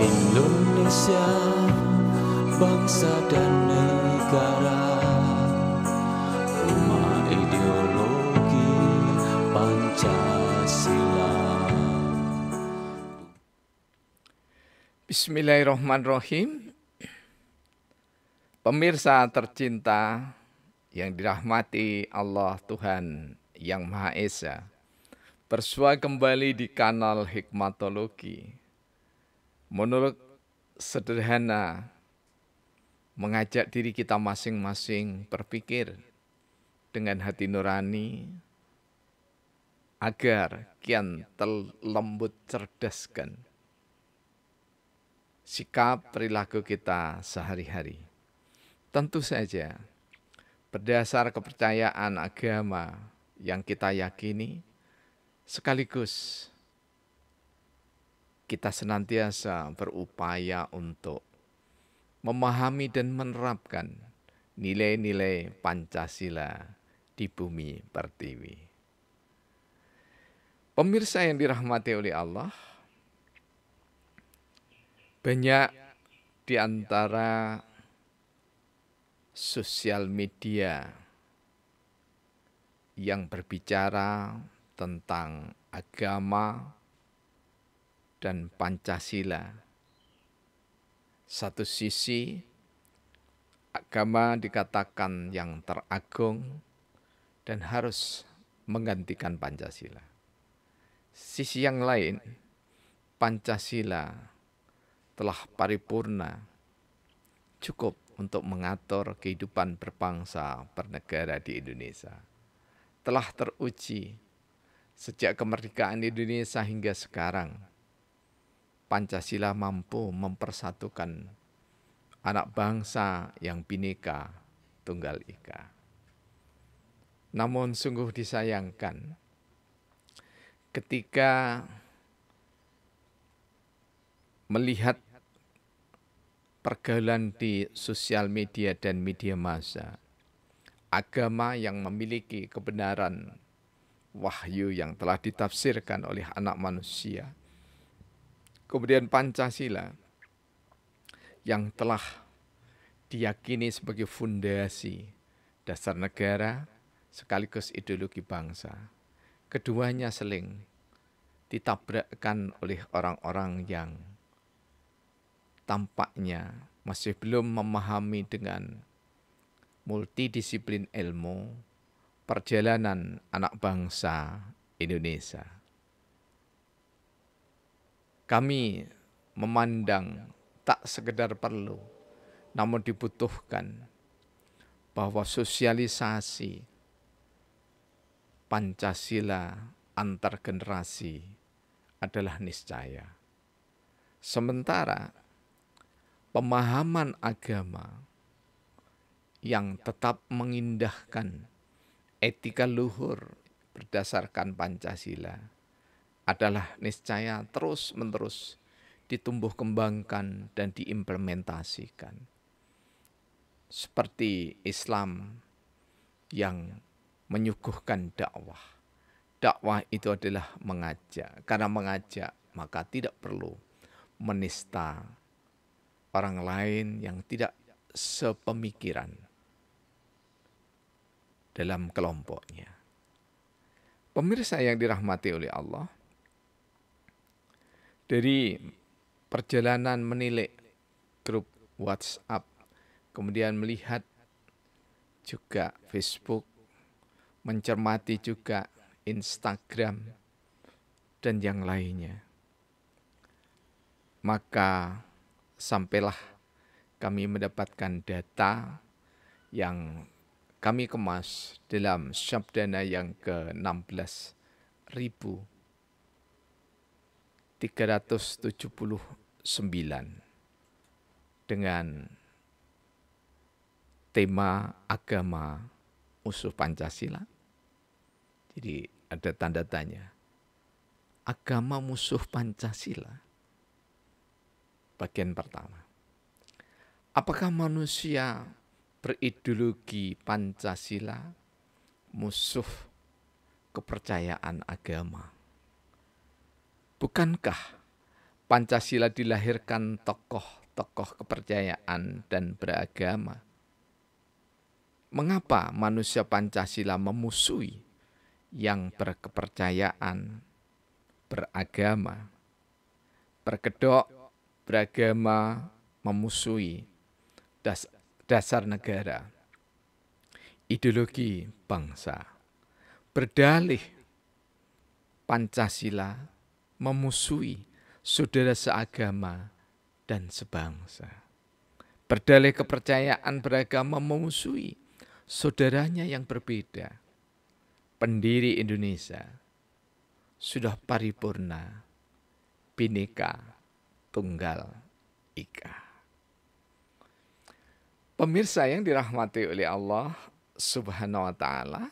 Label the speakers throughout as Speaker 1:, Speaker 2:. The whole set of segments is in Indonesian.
Speaker 1: Indonesia, bangsa dan negara, rumah ideologi Pancasila.
Speaker 2: Bismillahirrahmanirrahim. Pemirsa tercinta yang dirahmati Allah Tuhan Yang Maha Esa, bersua kembali di kanal Hikmatologi. Menurut sederhana, mengajak diri kita masing-masing berpikir dengan hati nurani agar kian terlembut cerdaskan sikap perilaku kita sehari-hari. Tentu saja berdasar kepercayaan agama yang kita yakini, sekaligus kita senantiasa berupaya untuk memahami dan menerapkan nilai-nilai Pancasila di bumi pertiwi. Pemirsa yang dirahmati oleh Allah, banyak di antara sosial media yang berbicara tentang agama dan Pancasila. Satu sisi, agama dikatakan yang teragung dan harus menggantikan Pancasila. Sisi yang lain, Pancasila telah paripurna, cukup untuk mengatur kehidupan berbangsa bernegara di Indonesia. Telah teruji sejak kemerdekaan Indonesia hingga sekarang, Pancasila mampu mempersatukan anak bangsa yang bineka tunggal ika. Namun sungguh disayangkan ketika melihat pergaulan di sosial media dan media massa, agama yang memiliki kebenaran wahyu yang telah ditafsirkan oleh anak manusia, kemudian Pancasila yang telah diyakini sebagai fondasi dasar negara sekaligus ideologi bangsa. Keduanya seling ditabrakkan oleh orang-orang yang tampaknya masih belum memahami dengan multidisiplin ilmu perjalanan anak bangsa Indonesia. Kami memandang tak sekedar perlu, namun dibutuhkan bahwa sosialisasi Pancasila antar generasi adalah niscaya. Sementara pemahaman agama yang tetap mengindahkan etika luhur berdasarkan Pancasila adalah niscaya terus-menerus ditumbuh kembangkan dan diimplementasikan. Seperti Islam yang menyuguhkan dakwah. Dakwah itu adalah mengajak. Karena mengajak maka tidak perlu menista orang lain yang tidak sepemikiran dalam kelompoknya. Pemirsa yang dirahmati oleh Allah, dari perjalanan menilik grup WhatsApp, kemudian melihat juga Facebook, mencermati juga Instagram, dan yang lainnya, maka sampailah kami mendapatkan data yang kami kemas dalam Syabdana yang ke-16.379 dengan tema agama musuh Pancasila. Jadi ada tanda tanya. Agama musuh Pancasila. Bagian pertama. Apakah manusia berideologi Pancasila musuh kepercayaan agama? Bukankah Pancasila dilahirkan tokoh-tokoh kepercayaan dan beragama. Mengapa manusia Pancasila memusuhi yang berkepercayaan, beragama, berkedok, beragama, memusuhi dasar negara, ideologi bangsa, berdalih Pancasila memusuhi saudara seagama dan sebangsa. Berdalih kepercayaan beragama memusuhi saudaranya yang berbeda. Pendiri Indonesia sudah paripurna, Bhinneka Tunggal Ika. Pemirsa yang dirahmati oleh Allah Subhanahu wa taala,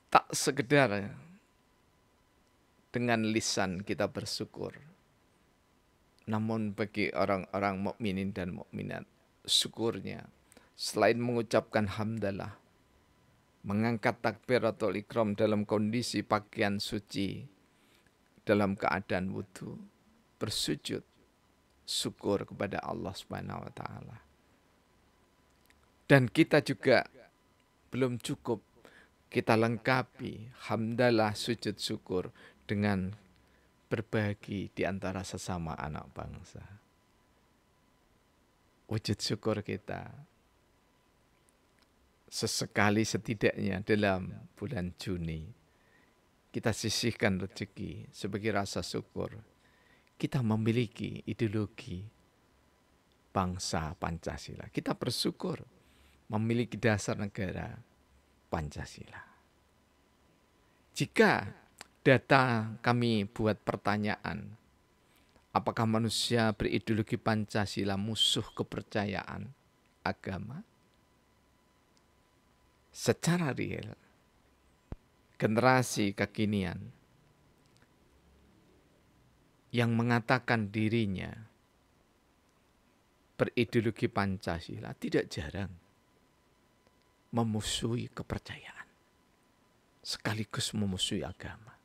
Speaker 2: tak sekedar dengan lisan kita bersyukur, namun bagi orang-orang mukminin dan mukminat, syukurnya selain mengucapkan hamdalah, mengangkat takbiratul ikram dalam kondisi pakaian suci, dalam keadaan wudhu, bersujud, syukur kepada Allah Subhanahu wa taala. Dan kita juga belum cukup, kita lengkapi hamdalah sujud syukur dengan berbagi di antara sesama anak bangsa. Wujud syukur kita sesekali setidaknya dalam bulan Juni, kita sisihkan rezeki sebagai rasa syukur. Kita memiliki ideologi bangsa Pancasila. Kita bersyukur memiliki dasar negara Pancasila. Jika data kami buat pertanyaan, apakah manusia berideologi Pancasila musuh kepercayaan agama? Secara real, generasi kekinian yang mengatakan dirinya berideologi Pancasila tidak jarang memusuhi kepercayaan, sekaligus memusuhi agama.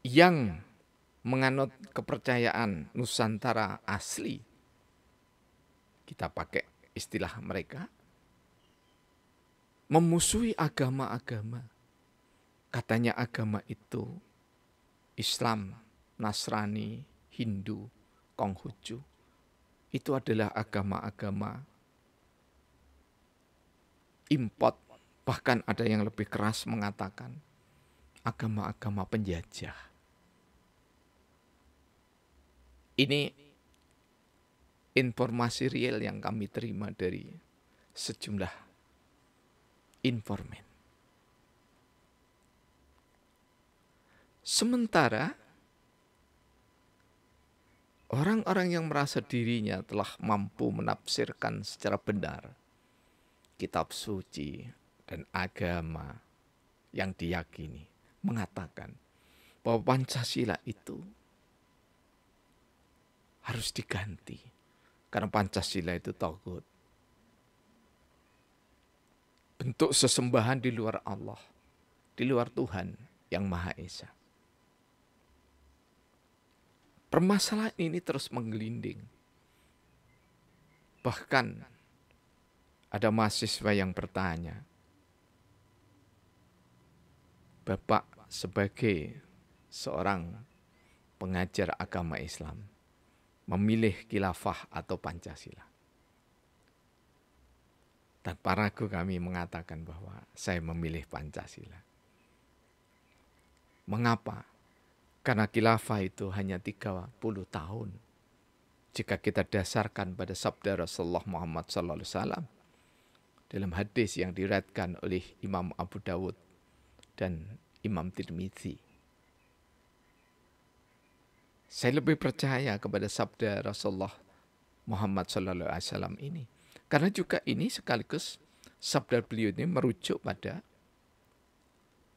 Speaker 2: Yang menganut kepercayaan Nusantara asli, kita pakai istilah mereka, memusuhi agama-agama. Katanya agama itu Islam, Nasrani, Hindu, Konghucu. Itu adalah agama-agama import. Bahkan ada yang lebih keras mengatakan agama-agama penjajah. Ini informasi real yang kami terima dari sejumlah informan. Sementara orang-orang yang merasa dirinya telah mampu menafsirkan secara benar kitab suci dan agama yang diyakini, mengatakan bahwa Pancasila itu harus diganti karena Pancasila itu taghut, bentuk sesembahan di luar Allah, di luar Tuhan yang Maha Esa. Permasalahan ini terus menggelinding. Bahkan ada mahasiswa yang bertanya, Bapak sebagai seorang pengajar agama Islam, memilih khilafah atau Pancasila? Tanpa ragu kami mengatakan bahwa saya memilih Pancasila. Mengapa? Karena khilafah itu hanya 30 tahun. Jika kita dasarkan pada sabda Rasulullah Muhammad SAW dalam hadis yang diriwayatkan oleh Imam Abu Dawud dan Imam Tirmidzi. Saya lebih percaya kepada sabda Rasulullah Muhammad SAW ini. Karena juga ini sekaligus sabda beliau ini merujuk pada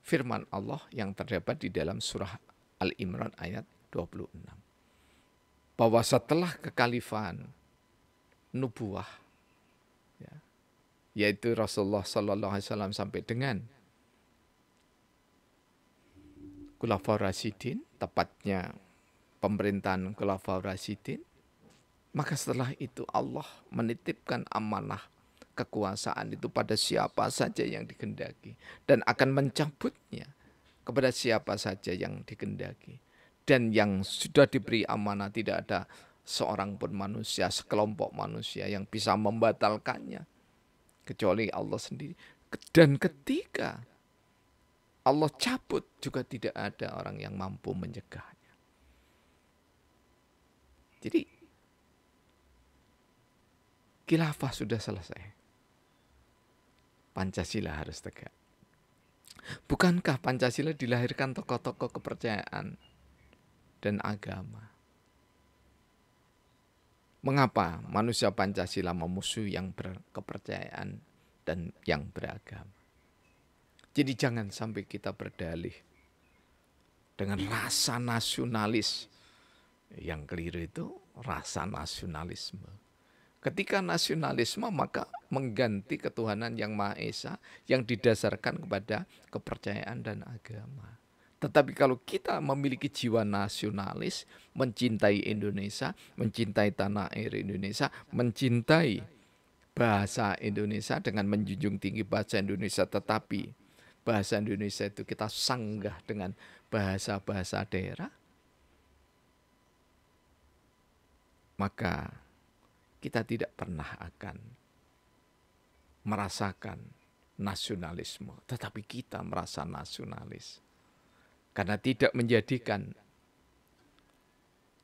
Speaker 2: firman Allah yang terdapat di dalam surah Al-Imran ayat 26. Bahwa setelah kekhalifahan nubuah, yaitu Rasulullah SAW sampai dengan Khulafaur Rasyidin, tepatnya pemerintahan Khulafaur Rasyidin, maka setelah itu Allah menitipkan amanah kekuasaan itu pada siapa saja yang dikehendaki dan akan mencabutnya kepada siapa saja yang dikehendaki. Dan yang sudah diberi amanah tidak ada seorang pun manusia, sekelompok manusia yang bisa membatalkannya kecuali Allah sendiri. Dan ketika Allah cabut juga tidak ada orang yang mampu mencegahnya. Jadi khilafah sudah selesai. Pancasila harus tegak. Bukankah Pancasila dilahirkan tokoh-tokoh kepercayaan dan agama? Mengapa manusia Pancasila memusuhi yang berkepercayaan dan yang beragama? Jadi jangan sampai kita berdalih dengan rasa nasionalis. Yang keliru itu rasa nasionalisme. Ketika nasionalisme maka mengganti ketuhanan yang Maha Esa yang didasarkan kepada kepercayaan dan agama. Tetapi kalau kita memiliki jiwa nasionalis, mencintai Indonesia, mencintai tanah air Indonesia, mencintai bahasa Indonesia dengan menjunjung tinggi bahasa Indonesia, tetapi bahasa Indonesia itu kita sanggah dengan bahasa-bahasa daerah, maka kita tidak pernah akan merasakan nasionalisme, tetapi kita merasa nasionalis. Karena tidak menjadikan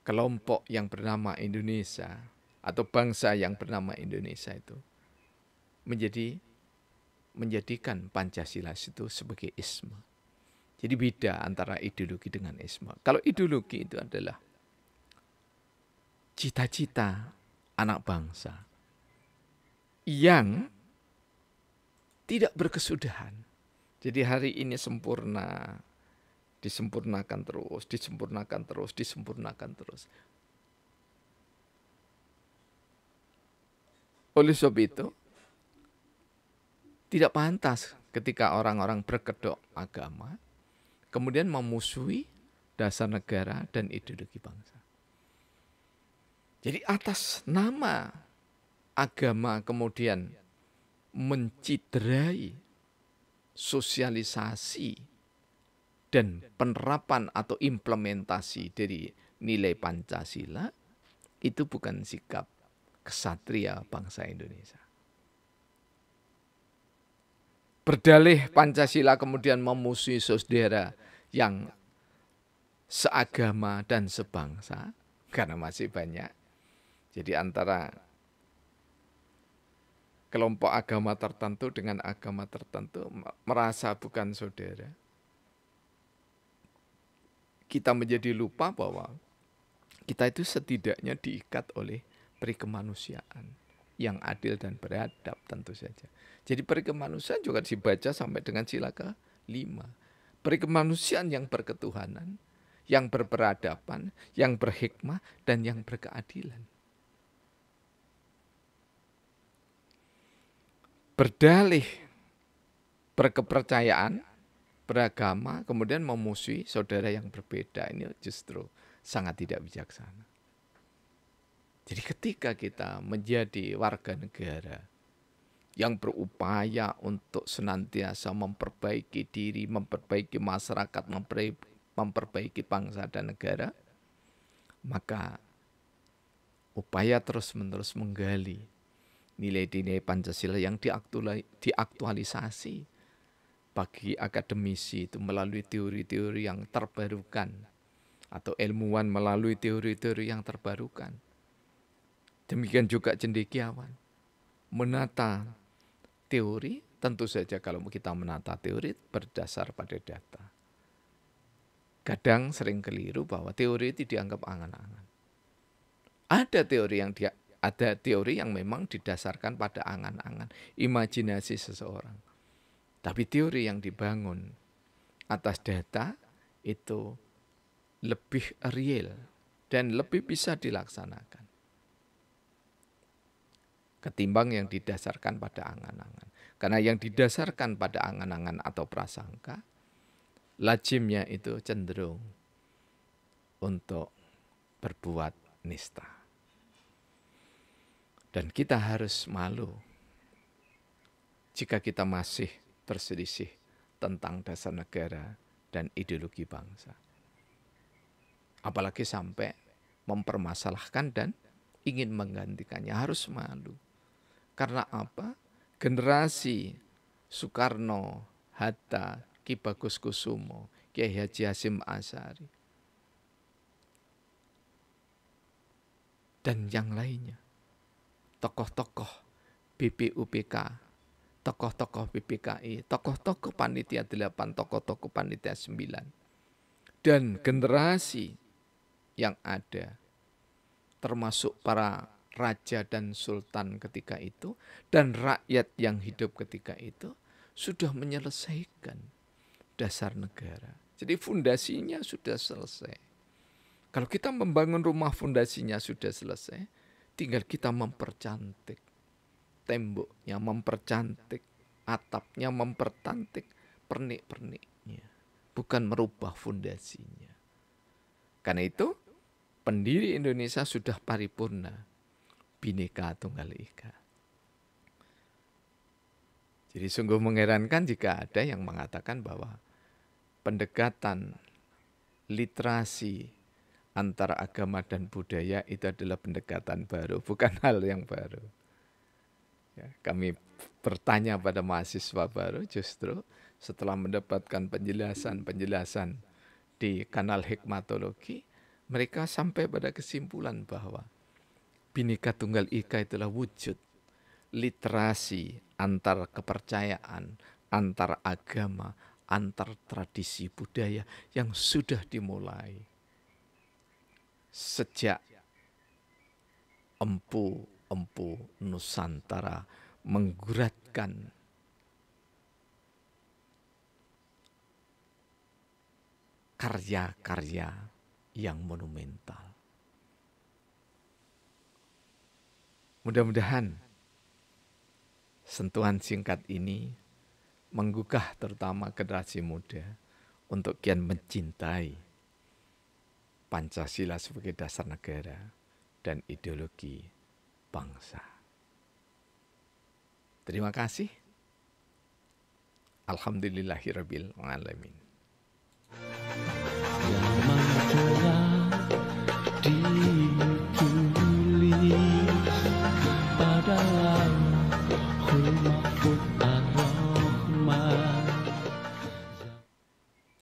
Speaker 2: kelompok yang bernama Indonesia atau bangsa yang bernama Indonesia itu menjadikan Pancasila itu sebagai isme. Jadi beda antara ideologi dengan isme. Kalau ideologi itu adalah cita-cita anak bangsa yang tidak berkesudahan. Jadi hari ini sempurna, disempurnakan terus, disempurnakan terus, disempurnakan terus. Oleh sebab itu, tidak pantas ketika orang-orang berkedok agama, kemudian memusuhi dasar negara dan ideologi bangsa. Jadi atas nama agama kemudian menciderai sosialisasi dan penerapan atau implementasi dari nilai Pancasila, itu bukan sikap kesatria bangsa Indonesia. Berdalih Pancasila kemudian memusuhi saudara yang seagama dan sebangsa, karena masih banyak. Jadi antara kelompok agama tertentu dengan agama tertentu merasa bukan saudara. Kita menjadi lupa bahwa kita itu setidaknya diikat oleh peri kemanusiaan yang adil dan beradab tentu saja. Jadi peri kemanusiaan juga dibaca sampai dengan sila ke-5. Peri kemanusiaan yang berketuhanan, yang berperadaban, yang berhikmah, dan yang berkeadilan. Berdalih berkepercayaan, beragama, kemudian memusuhi saudara yang berbeda, ini justru sangat tidak bijaksana. Jadi ketika kita menjadi warga negara yang berupaya untuk senantiasa memperbaiki diri, memperbaiki masyarakat, memperbaiki bangsa dan negara, maka upaya terus-menerus menggali nilai-nilai Pancasila yang diaktualisasi bagi akademisi itu melalui teori-teori yang terbarukan atau ilmuwan melalui teori-teori yang terbarukan. Demikian juga cendekiawan menata teori, tentu saja kalau kita menata teori berdasar pada data. Kadang sering keliru bahwa teori itu dianggap angan-angan. Ada teori yang memang didasarkan pada angan-angan, imajinasi seseorang. Tapi teori yang dibangun atas data itu lebih real dan lebih bisa dilaksanakan ketimbang yang didasarkan pada angan-angan. Karena yang didasarkan pada angan-angan atau prasangka Lazimnya itu cenderung untuk berbuat nista. Dan kita harus malu jika kita masih berselisih tentang dasar negara dan ideologi bangsa. Apalagi sampai mempermasalahkan dan ingin menggantikannya, harus malu. Karena apa? Generasi Soekarno, Hatta, Ki Bagus Kusumo, Kiai Haji Hasyim Asy'ari, dan yang lainnya, tokoh-tokoh BPUPK, tokoh-tokoh BPKI, tokoh-tokoh Panitia 8, tokoh-tokoh Panitia 9, dan generasi yang ada, termasuk para raja dan sultan ketika itu, dan rakyat yang hidup ketika itu, sudah menyelesaikan dasar negara. Jadi fondasinya sudah selesai. Kalau kita membangun rumah, fondasinya sudah selesai, tinggal kita mempercantik temboknya, mempercantik atapnya, mempercantik pernik-perniknya, bukan merubah fondasinya. Karena itu pendiri Indonesia sudah paripurna, Bhinneka Tunggal Ika. Jadi sungguh mengherankan jika ada yang mengatakan bahwa pendekatan literasi antara agama dan budaya itu adalah pendekatan baru, bukan hal yang baru. Ya, kami bertanya pada mahasiswa baru justru setelah mendapatkan penjelasan-penjelasan di kanal Hikmatologi, mereka sampai pada kesimpulan bahwa Bhinneka Tunggal Ika itulah wujud literasi antar kepercayaan, antar agama, antar tradisi budaya yang sudah dimulai sejak empu-empu Nusantara mengguratkan karya-karya yang monumental. Mudah-mudahan sentuhan singkat ini menggugah terutama generasi muda untuk kian mencintai Pancasila sebagai dasar negara dan ideologi bangsa. Terima kasih. Alhamdulillahirabbil alamin.